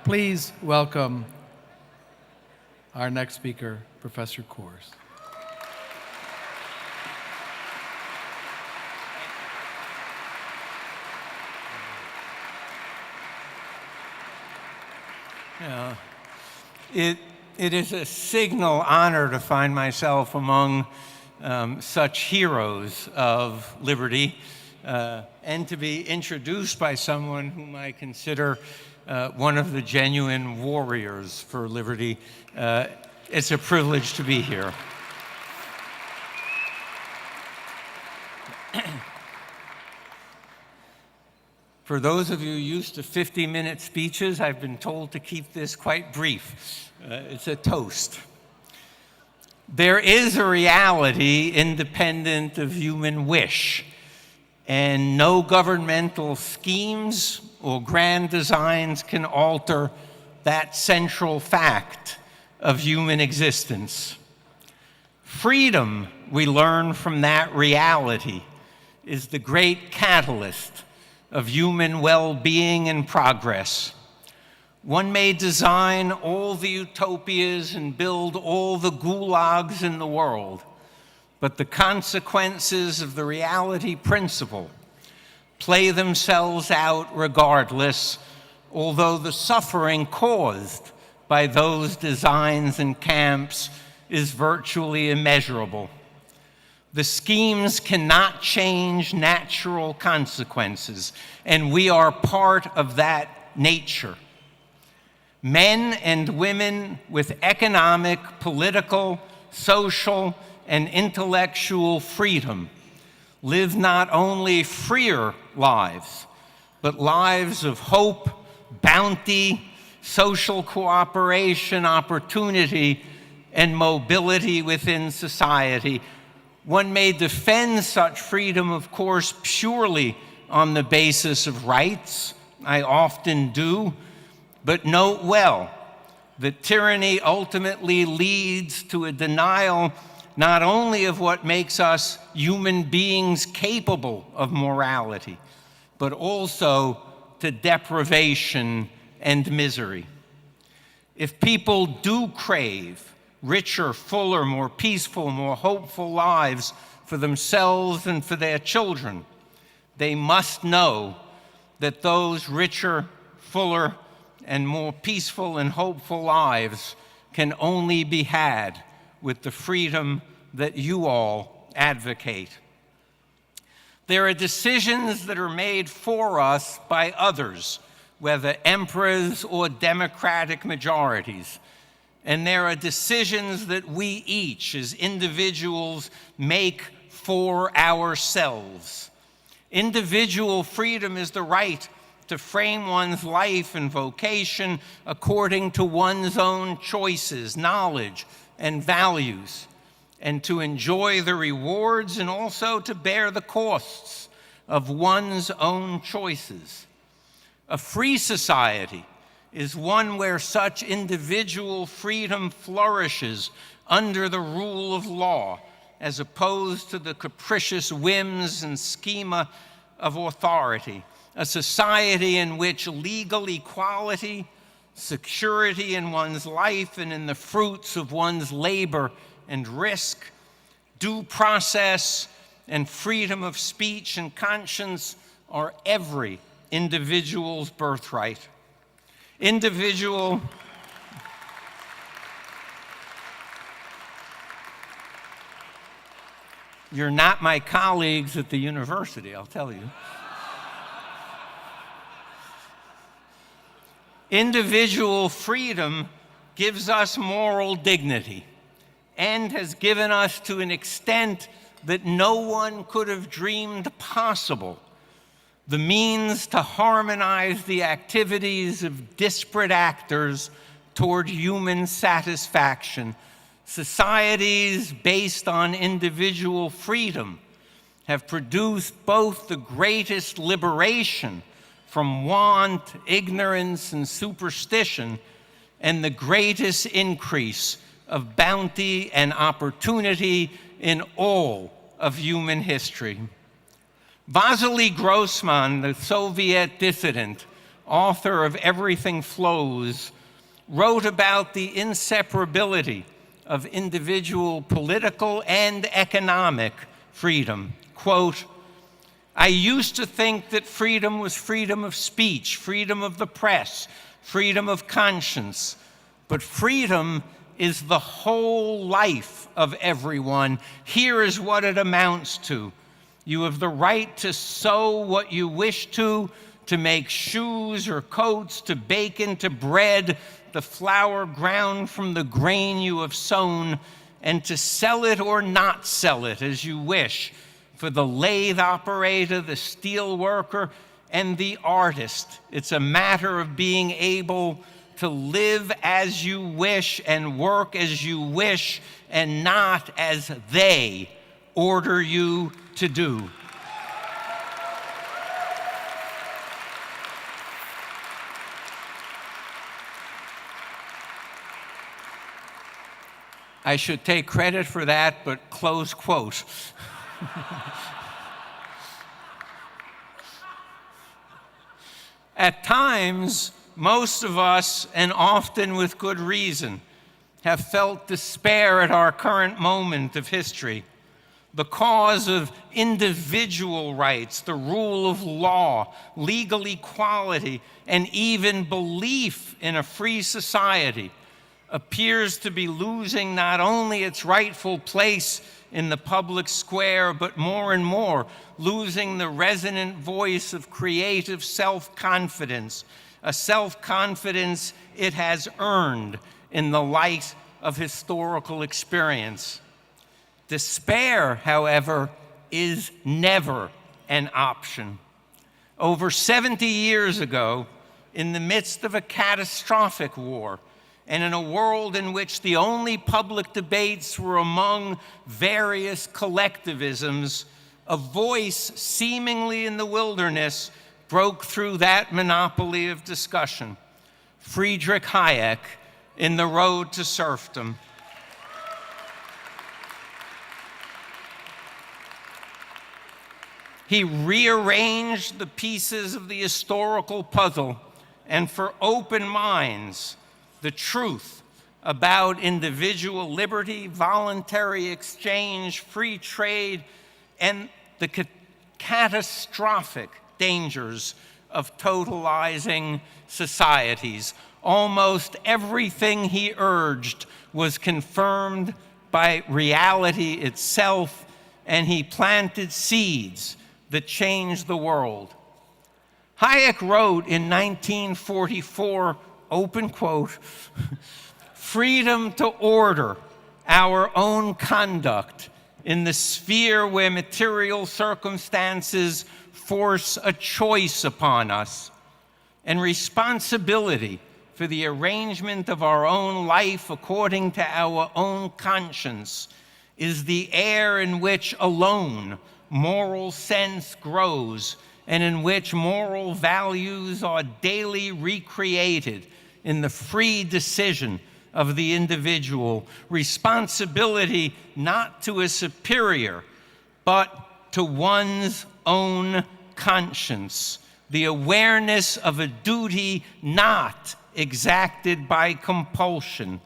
Please welcome our next speaker, Professor Kors. It is a signal honor to find myself among such heroes of liberty and to be introduced by someone whom I consider one of the genuine warriors for liberty. It's a privilege to be here. For those of you used to 50-minute speeches, I've been told to keep this quite brief. It's a toast. There is a reality independent of human wish, and no governmental schemes or grand designs can alter that central fact of human existence. Freedom, we learn from that reality, is the great catalyst of human well-being and progress. One may design all the utopias and build all the gulags in the world, but the consequences of the reality principle play themselves out regardless, although the suffering caused by those designs and camps is virtually immeasurable. The schemes cannot change natural consequences, and we are part of that nature. Men and women with economic, political, social, and intellectual freedom live not only freer lives, but lives of hope, bounty, social cooperation, opportunity, and mobility within society. One may defend such freedom, of course, purely on the basis of rights. I often do, but note well that tyranny ultimately leads to a denial not only of what makes us human beings capable of morality, but also to deprivation and misery. If people do crave richer, fuller, more peaceful, more hopeful lives for themselves and for their children, they must know that those richer, fuller, and more peaceful and hopeful lives can only be had with the freedom that you all advocate. There are decisions that are made for us by others, whether emperors or democratic majorities. And there are decisions that we each, as individuals, make for ourselves. Individual freedom is the right to frame one's life and vocation according to one's own choices, knowledge, and values, and to enjoy the rewards and also to bear the costs of one's own choices. A free society is one where such individual freedom flourishes under the rule of law, as opposed to the capricious whims and schema of authority. A society in which legal equality, security in one's life and in the fruits of one's labor and risk, due process, and freedom of speech and conscience are every individual's birthright. You're not my colleagues at the university, I'll tell you. Individual freedom gives us moral dignity and has given us to an extent that no one could have dreamed possible the means to harmonize the activities of disparate actors toward human satisfaction. Societies based on individual freedom have produced both the greatest liberation from want, ignorance, and superstition, and the greatest increase of bounty and opportunity in all of human history. Vasily Grossman, the Soviet dissident, author of Everything Flows, wrote about the inseparability of individual political and economic freedom. Quote, "I used to think that freedom was freedom of speech, freedom of the press, freedom of conscience. But freedom is the whole life of everyone. Here is what it amounts to. You have the right to sow what you wish to make shoes or coats, to bake into bread the flour ground from the grain you have sown, and to sell it or not sell it as you wish. For the lathe operator, the steel worker, and the artist, it's a matter of being able to live as you wish and work as you wish and not as they order you to do." I should take credit for that, but close quote. At times, most of us, and often with good reason, have felt despair at our current moment of history. The cause of individual rights, the rule of law, legal equality, and even belief in a free society appears to be losing not only its rightful place in the public square, but more and more losing the resonant voice of creative self-confidence, a self-confidence it has earned in the light of historical experience. Despair, however, is never an option. Over 70 years ago, in the midst of a catastrophic war, and in a world in which the only public debates were among various collectivisms, a voice seemingly in the wilderness broke through that monopoly of discussion. Friedrich Hayek in The Road to Serfdom. He rearranged the pieces of the historical puzzle, and for open minds, the truth about individual liberty, voluntary exchange, free trade, and the catastrophic dangers of totalizing societies. Almost everything he urged was confirmed by reality itself, and he planted seeds that changed the world. Hayek wrote in 1944, open quote, "Freedom to order our own conduct in the sphere where material circumstances force a choice upon us, and responsibility for the arrangement of our own life according to our own conscience is the air in which alone moral sense grows, and in which moral values are daily recreated in the free decision of the individual. Responsibility not to a superior, but to one's own conscience. The awareness of a duty not exacted by compulsion.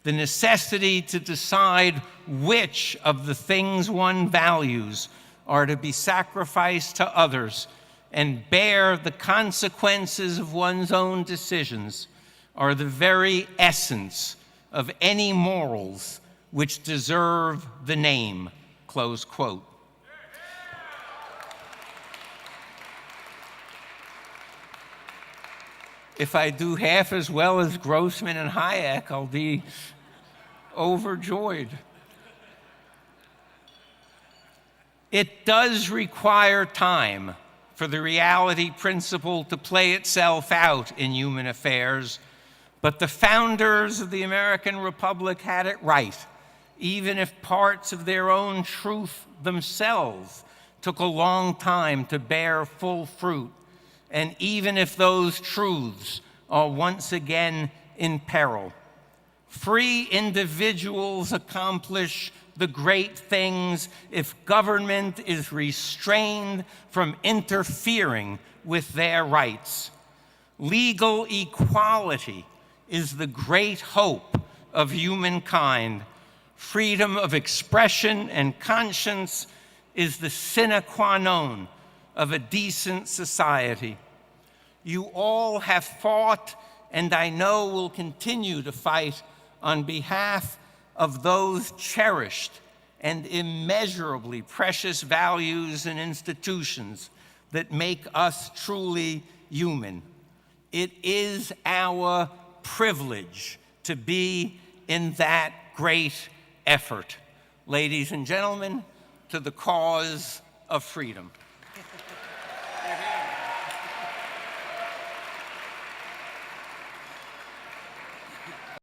The necessity to decide which of the things one values are to be sacrificed to others and bear the consequences of one's own decisions are the very essence of any morals which deserve the name," close quote. If I do half as well as Grossman and Hayek, I'll be overjoyed. It does require time for the reality principle to play itself out in human affairs, but the founders of the American Republic had it right, even if parts of their own truth themselves took a long time to bear full fruit, and even if those truths are once again in peril. Free individuals accomplish the great things if government is restrained from interfering with their rights. Legal equality is the great hope of humankind. Freedom of expression and conscience is the sine qua non of a decent society. You all have fought, and I know will continue to fight on behalf of those cherished and immeasurably precious values and institutions that make us truly human. It is our privilege to be in that great effort. Ladies and gentlemen, to the cause of freedom.